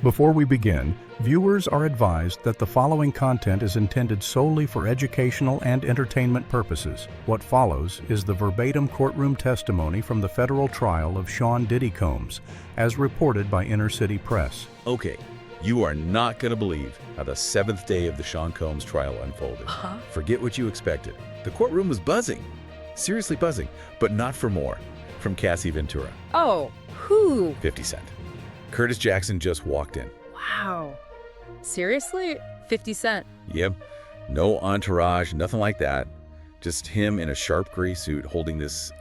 Before we begin, viewers are advised that the following content is intended solely for educational and entertainment purposes. What follows is the verbatim courtroom testimony from the federal trial of Sean Diddy Combs, as reported by Inner City Press. Okay, you are not going to believe how the seventh day of the Sean Combs trial unfolded. Forget what you expected. The courtroom was buzzing. Seriously buzzing, but not for more. From Cassie Ventura. Oh, who? 50 Cent. Curtis Jackson just walked in. Wow. Seriously? 50 Cent? Yep. No entourage, nothing like that. Just him in a sharp gray suit holding this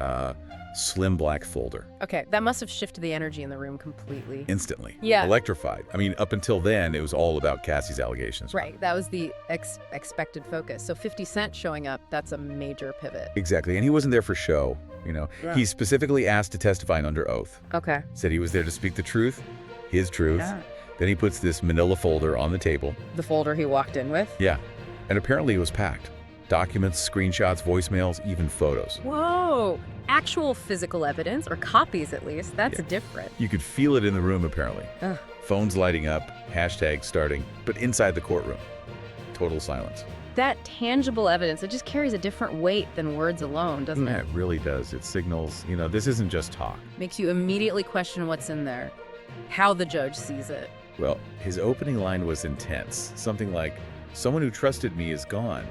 slim black folder. Okay, that must have shifted the energy in the room completely. Instantly. Yeah. Electrified. I mean, up until then, it was all about Cassie's allegations. Right, that was the expected focus. So 50 Cent showing up, that's a major pivot. Exactly, and he wasn't there for show. Yeah. He specifically asked to testify under oath. Okay. Said he was there to speak the truth, his truth. Yeah. Then he puts this manila folder on the table. The folder he walked in with? Yeah, and apparently it was packed. Documents, screenshots, voicemails, even photos. Whoa! Actual physical evidence, or copies at least, that's different. You could feel it in the room, apparently. Ugh. Phones lighting up, hashtags starting, but inside the courtroom, total silence. That tangible evidence, it just carries a different weight than words alone, doesn't Yeah, it? it really does. It signals, this isn't just talk. Makes you immediately question what's in there, how the judge sees it. Well, his opening line was intense. Something like, "Someone who trusted me is gone,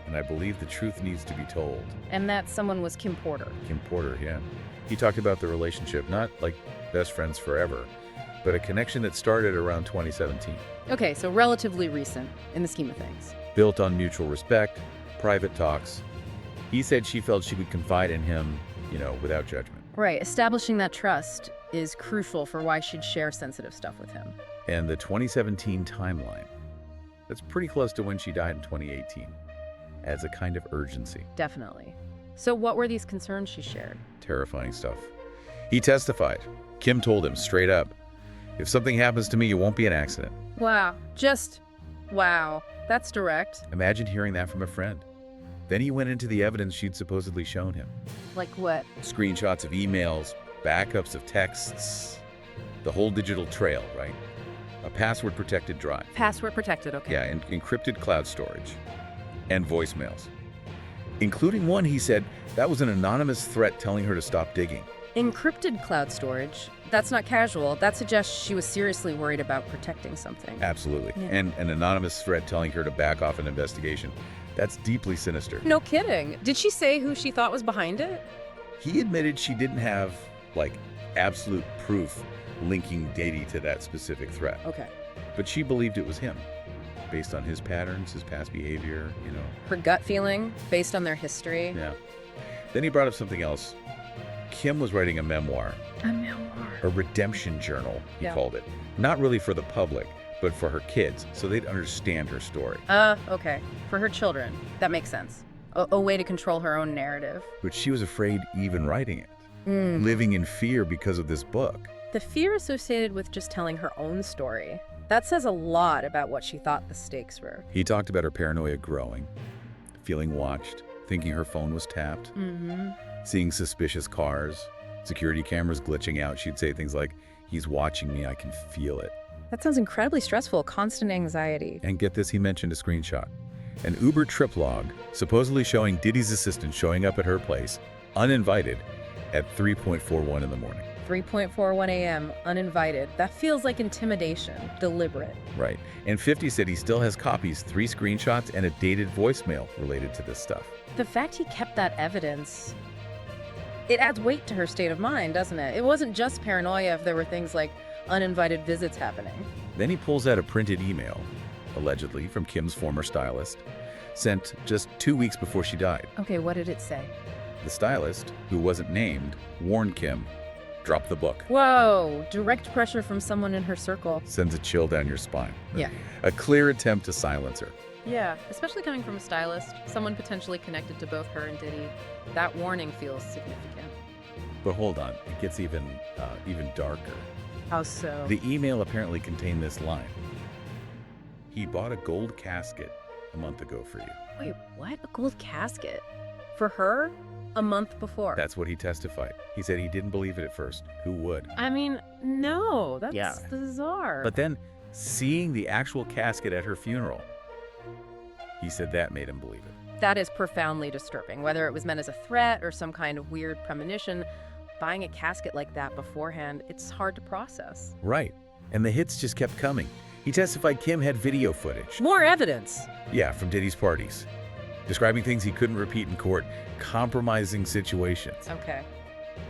and I believe the truth needs to be told." And that someone was Kim Porter. Kim Porter, yeah. He talked about the relationship, not like best friends forever, but a connection that started around 2017. Okay, so relatively recent in the scheme of things. Built on mutual respect, private talks. He said she felt she could confide in him, without judgment. Right, establishing that trust is crucial for why she'd share sensitive stuff with him. And the 2017 timeline, that's pretty close to when she died in 2018, adds a kind of urgency. Definitely. So what were these concerns she shared? Terrifying stuff. He testified. Kim told him straight up, "If something happens to me, it won't be an accident." Wow, wow, that's direct. Imagine hearing that from a friend. Then he went into the evidence she'd supposedly shown him. Like what? Screenshots of emails, backups of texts, the whole digital trail, right? A password-protected drive. Password protected, okay. Yeah, and encrypted cloud storage. And voicemails. Including one, he said, that was an anonymous threat telling her to stop digging. Encrypted cloud storage, that's not casual. That suggests she was seriously worried about protecting something. Absolutely. Yeah. And an anonymous threat telling her to back off an investigation. That's deeply sinister. No kidding. Did she say who she thought was behind it? He admitted she didn't have, absolute proof linking Diddy to that specific threat. Okay. But she believed it was him, based on his patterns, his past behavior, Her gut feeling, based on their history. Yeah. Then he brought up something else. Kim was writing a memoir, A memoir. a redemption journal, he Yeah. called it. Not really for the public, but for her kids, so they'd understand her story. Okay. For her children. That makes sense. A way to control her own narrative. But she was afraid even writing it, Mm. living in fear because of this book. The fear associated with just telling her own story. That says a lot about what she thought the stakes were. He talked about her paranoia growing, feeling watched, thinking her phone was tapped, Mm-hmm. seeing suspicious cars, security cameras glitching out. She'd say things like, "He's watching me, I can feel it." That sounds incredibly stressful, constant anxiety. And get this, he mentioned a screenshot. An Uber trip log, supposedly showing Diddy's assistant showing up at her place, uninvited, at 3:41 in the morning. 3:41 a.m., uninvited. That feels like intimidation, deliberate. Right. And 50 said he still has copies, 3 screenshots, and a dated voicemail related to this stuff. The fact he kept that evidence, it adds weight to her state of mind, doesn't it? It wasn't just paranoia if there were things like uninvited visits happening. Then he pulls out a printed email, allegedly from Kim's former stylist, sent just 2 weeks before she died. Okay, what did it say? The stylist, who wasn't named, warned Kim, "Drop the book." Whoa, direct pressure from someone in her circle. Sends a chill down your spine. Yeah. A clear attempt to silence her. Yeah, especially coming from a stylist, someone potentially connected to both her and Diddy. That warning feels significant. But hold on, it gets even darker. How so? The email apparently contained this line. "He bought a gold casket a month ago for you." Wait, what? A gold casket? For her? A month before? That's what he testified. He said he didn't believe it at first. Who would? I mean, no, that's Yeah. bizarre. But then seeing the actual casket at her funeral. He said that made him believe it. That is profoundly disturbing. Whether it was meant as a threat or some kind of weird premonition, buying a casket like that beforehand, it's hard to process. Right. And the hits just kept coming. He testified Kim had video footage. More evidence. Yeah, from Diddy's parties. Describing things he couldn't repeat in court, compromising situations. Okay.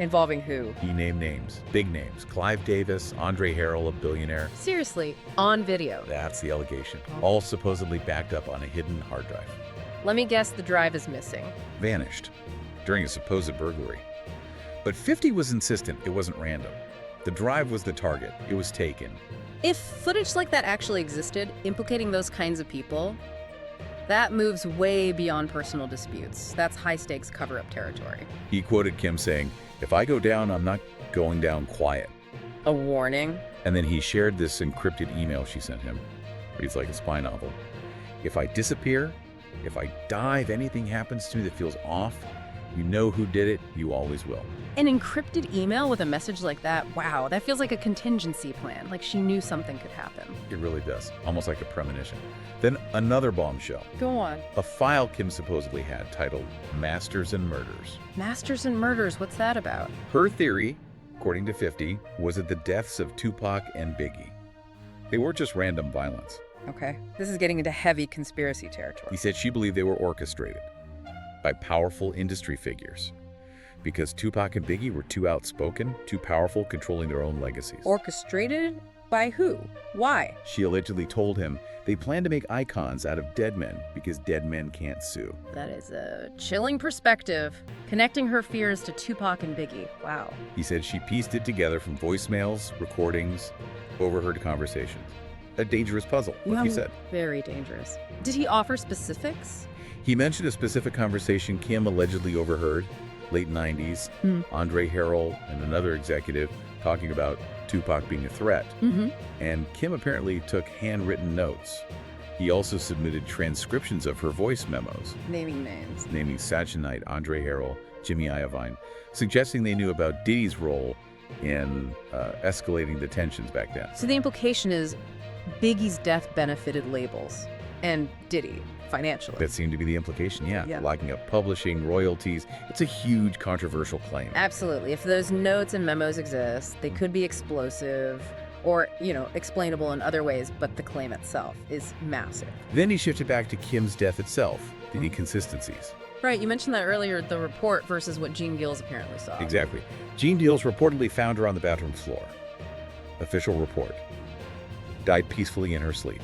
Involving who? He named names, big names. Clive Davis, Andre Harrell, a billionaire. Seriously, on video. That's the allegation. All supposedly backed up on a hidden hard drive. Let me guess the drive is missing. Vanished during a supposed burglary. But 50 was insistent it wasn't random. The drive was the target. It was taken. If footage like that actually existed, implicating those kinds of people, that moves way beyond personal disputes. That's high-stakes cover-up territory. He quoted Kim saying, "If I go down, I'm not going down quiet." A warning? And then he shared this encrypted email she sent him. Reads like a spy novel. "If I disappear, if I die, if anything happens to me that feels off, you know who did it, you always will." An encrypted email with a message like that? Wow, that feels like a contingency plan, like she knew something could happen. It really does, almost like a premonition. Then another bombshell. Go on. A file Kim supposedly had titled Masters and Murders. Masters and Murders, what's that about? Her theory, according to 50, was that the deaths of Tupac and Biggie, they weren't just random violence. Okay, this is getting into heavy conspiracy territory. He said she believed they were orchestrated by powerful industry figures because Tupac and Biggie were too outspoken, too powerful, controlling their own legacies. Orchestrated? By who? Why? She allegedly told him they planned to make icons out of dead men because dead men can't sue. That is a chilling perspective. Connecting her fears to Tupac and Biggie. Wow. He said she pieced it together from voicemails, recordings, overheard conversations. A dangerous puzzle, like he said. Very dangerous. Did he offer specifics? He mentioned a specific conversation Kim allegedly overheard, late 90s, Andre Harrell and another executive talking about Tupac being a threat. And Kim apparently took handwritten notes. He also submitted transcriptions of her voice memos. Naming names. Naming Satchel Knight, Andre Harrell, Jimmy Iovine, suggesting they knew about Diddy's role in escalating the tensions back then. So the implication is Biggie's death benefited labels and Diddy financially. That seemed to be the implication, yeah. Locking up publishing, royalties. It's a huge controversial claim. Absolutely. If those notes and memos exist, they could be explosive or, explainable in other ways, but the claim itself is massive. Then he shifted back to Kim's death itself, the inconsistencies. Right, you mentioned that earlier, the report versus what Gene Gills apparently saw. Exactly. Gene Gills reportedly found her on the bathroom floor. Official report. Died peacefully in her sleep.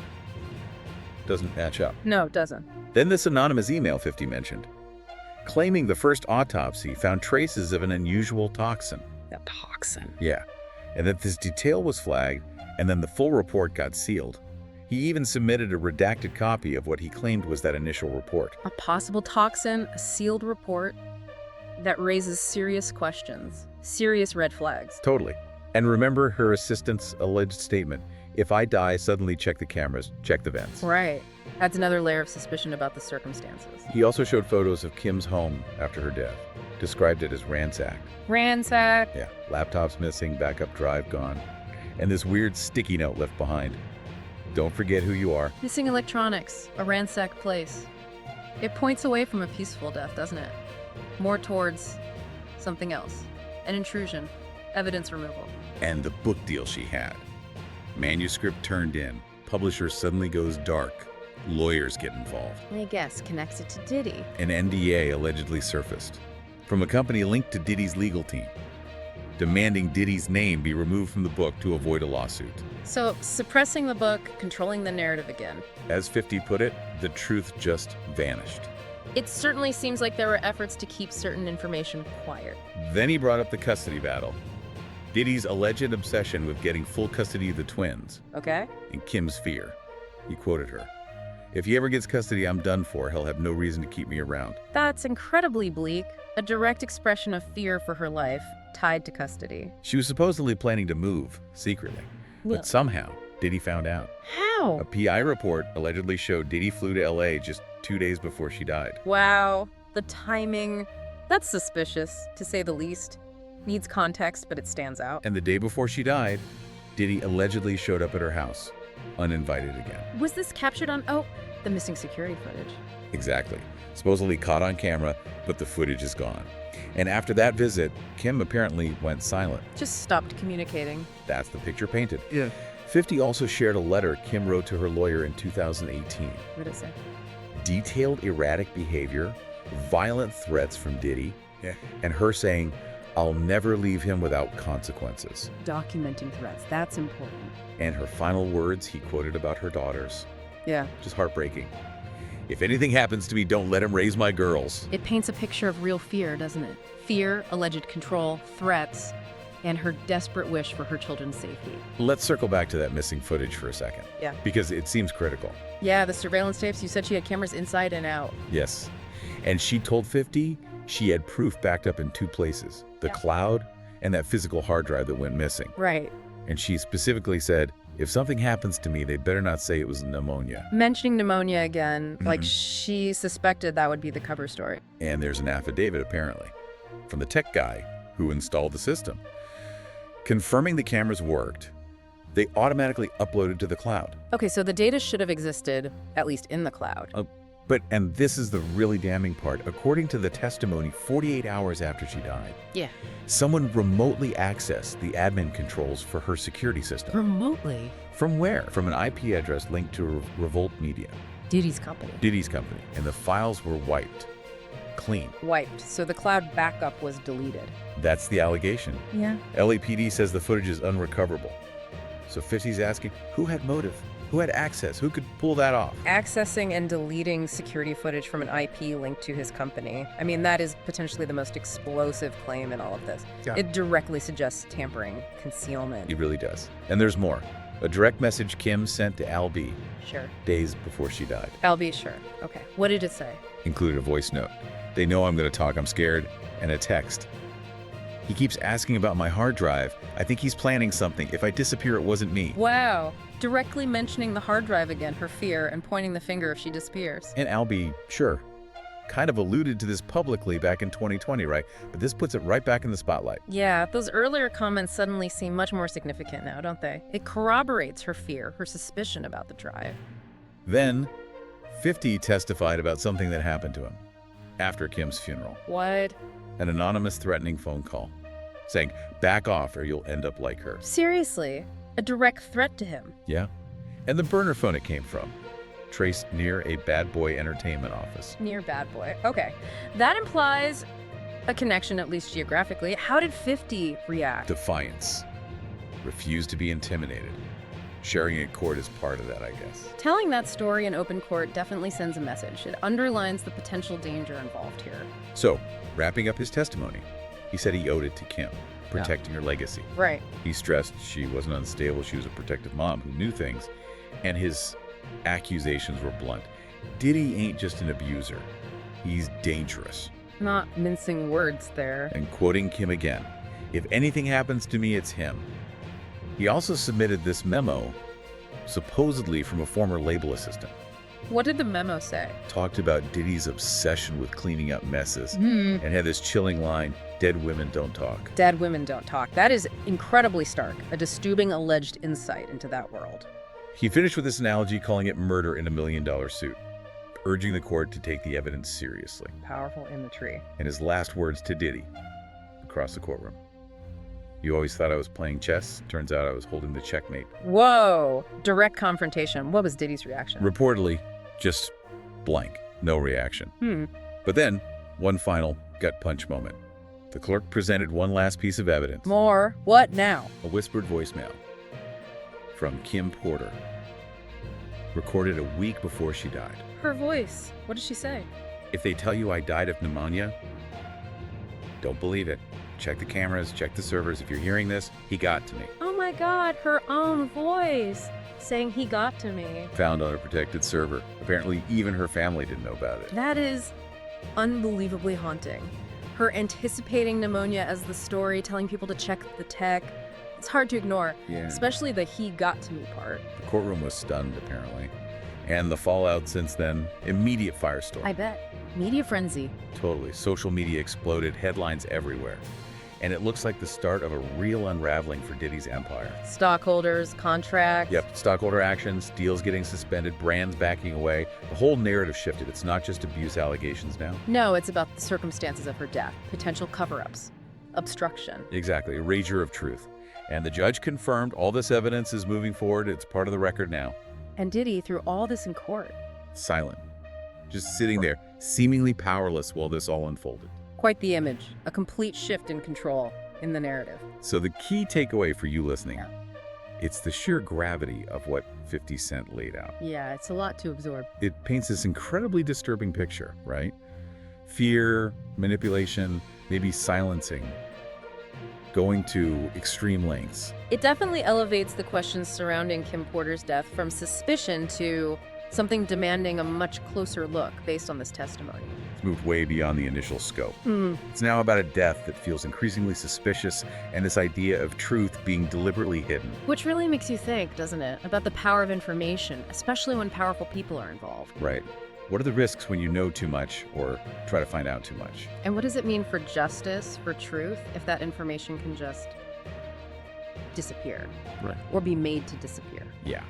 Doesn't match up. No, it doesn't. Then this anonymous email 50 mentioned, claiming the first autopsy found traces of an unusual toxin. A toxin? Yeah, and that this detail was flagged, and then the full report got sealed. He even submitted a redacted copy of what he claimed was that initial report. A possible toxin, a sealed report that raises serious questions, serious red flags. Totally. And remember her assistant's alleged statement, "If I die, suddenly check the cameras, check the vents." Right. Adds another layer of suspicion about the circumstances. He also showed photos of Kim's home after her death. Described it as ransacked. Ransacked? Yeah. Laptops missing, backup drive gone. And this weird sticky note left behind. "Don't forget who you are." Missing electronics, a ransacked place. It points away from a peaceful death, doesn't it? More towards something else. An intrusion. Evidence removal. And the book deal she had. Manuscript turned in. Publisher suddenly goes dark. Lawyers get involved. I guess connects it to Diddy. An NDA allegedly surfaced from a company linked to Diddy's legal team, demanding Diddy's name be removed from the book to avoid a lawsuit. So, suppressing the book, controlling the narrative again. As 50 put it, the truth just vanished. It certainly seems like there were efforts to keep certain information quiet. Then he brought up the custody battle. Diddy's alleged obsession with getting full custody of the twins. Okay. And Kim's fear. He quoted her, "If he ever gets custody, I'm done for. He'll have no reason to keep me around." That's incredibly bleak. A direct expression of fear for her life, tied to custody. She was supposedly planning to move, secretly. But somehow, Diddy found out. How? A PI report allegedly showed Diddy flew to LA just 2 days before she died. Wow. The timing. That's suspicious, to say the least. Needs context, but it stands out. And the day before she died, Diddy allegedly showed up at her house. uninvited again. Was this captured on, the missing security footage? Exactly. Supposedly caught on camera, but the footage is gone. And after that visit, Kim apparently went silent. Just stopped communicating. That's the picture painted. Yeah. 50 also shared a letter Kim wrote to her lawyer in 2018. What did it say? Detailed erratic behavior, violent threats from Diddy, Yeah. and her saying, "I'll never leave him without consequences." Documenting threats. That's important. And her final words he quoted about her daughters. Yeah. Just heartbreaking. "If anything happens to me, don't let him raise my girls." It paints a picture of real fear, doesn't it? Fear, alleged control, threats, and her desperate wish for her children's safety. Let's circle back to that missing footage for a second. Yeah. Because it seems critical. Yeah, the surveillance tapes, you said she had cameras inside and out. Yes. And she told 50 she had proof backed up in two places, the cloud and that physical hard drive that went missing. Right. And she specifically said, "If something happens to me, they better not say it was pneumonia." Mentioning pneumonia again, like she suspected that would be the cover story. And there's an affidavit, apparently, from the tech guy who installed the system. Confirming the cameras worked, they automatically uploaded to the cloud. Okay, so the data should have existed, at least in the cloud. And this is the really damning part, according to the testimony 48 hours after she died, Yeah. someone remotely accessed the admin controls for her security system. Remotely? From where? From an IP address linked to Revolt Media, Diddy's company. Diddy's company, and the files were wiped. Clean. Wiped, so the cloud backup was deleted. That's the allegation. Yeah. LAPD says the footage is unrecoverable. So 50's asking, who had motive? Who had access? Who could pull that off? Accessing and deleting security footage from an IP linked to his company. I mean, that is potentially the most explosive claim in all of this. Yeah. It directly suggests tampering, concealment. It really does. And there's more. A direct message Kim sent to Al B Sure. days before she died. I'll be sure. Okay. What did it say? Included a voice note. "They know I'm going to talk, I'm scared," and a text. "He keeps asking about my hard drive. I think he's planning something. If I disappear, it wasn't me." Wow. Directly mentioning the hard drive again, her fear, and pointing the finger if she disappears. And Al B, sure, kind of alluded to this publicly back in 2020, right? But this puts it right back in the spotlight. Yeah, those earlier comments suddenly seem much more significant now, don't they? It corroborates her fear, her suspicion about the drive. Then, 50 testified about something that happened to him after Kim's funeral. What? An anonymous threatening phone call saying, "Back off or you'll end up like her." Seriously? A direct threat to him? Yeah. And the burner phone it came from, traced near a Bad Boy Entertainment office. Near Bad Boy. Okay. That implies a connection, at least geographically. How did 50 react? Defiance. Refused to be intimidated. Sharing in court is part of that, I guess. Telling that story in open court definitely sends a message. It underlines the potential danger involved here. So, wrapping up his testimony, he said he owed it to Kim, protecting her legacy. Right. He stressed she wasn't unstable, she was a protective mom who knew things, and his accusations were blunt. Diddy ain't just an abuser. He's dangerous. Not mincing words there. And quoting Kim again, "If anything happens to me, it's him." He also submitted this memo, supposedly from a former label assistant. What did the memo say? Talked about Diddy's obsession with cleaning up messes, Hmm. and had this chilling line, "Dead women don't talk." Dead women don't talk. That is incredibly stark. A disturbing alleged insight into that world. He finished with this analogy, calling it murder in a $1 million suit, urging the court to take the evidence seriously. Powerful imagery. And his last words to Diddy across the courtroom: "You always thought I was playing chess. Turns out I was holding the checkmate." Whoa. Direct confrontation. What was Diddy's reaction? Reportedly, just blank, no reaction. But then, one final gut punch moment. The clerk presented one last piece of evidence. More. What now? A whispered voicemail from Kim Porter, recorded a week before she died. Her voice. What did she say? "If they tell you I died of pneumonia, don't believe it. Check the cameras, check the servers. If you're hearing this, he got to me." Oh my God, her own voice saying he got to me. Found on a protected server. Apparently, even her family didn't know about it. That is unbelievably haunting. Her anticipating pneumonia as the story, telling people to check the tech. It's hard to ignore, Yeah. especially the he got to me part. The courtroom was stunned, apparently. And the fallout since then, immediate firestorm. I bet. Media frenzy. Totally. Social media exploded, headlines everywhere. And it looks like the start of a real unraveling for Diddy's empire. Stockholders, contracts. Yep, stockholder actions, deals getting suspended, brands backing away. The whole narrative shifted. It's not just abuse allegations now. No, it's about the circumstances of her death, potential cover-ups, obstruction. Exactly, a rager of truth. And the judge confirmed all this evidence is moving forward. It's part of the record now. And Diddy, through all this in court. Silent. Just sitting there, seemingly powerless while this all unfolded. Quite the image, a complete shift in control in the narrative. So the key takeaway for you listening, it's the sheer gravity of what 50 Cent laid out. Yeah, it's a lot to absorb. It paints this incredibly disturbing picture, right? Fear, manipulation, maybe silencing, going to extreme lengths. It definitely elevates the questions surrounding Kim Porter's death from suspicion to something demanding a much closer look based on this testimony. It's moved way beyond the initial scope. It's now about a death that feels increasingly suspicious and this idea of truth being deliberately hidden. Which really makes you think, doesn't it, about the power of information, especially when powerful people are involved. Right. What are the risks when you know too much or try to find out too much? And what does it mean for justice, for truth, if that information can just disappear? Right. Or be made to disappear? Yeah.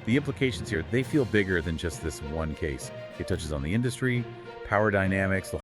The implications here, they feel bigger than just this one case. It touches on the industry, power dynamics, the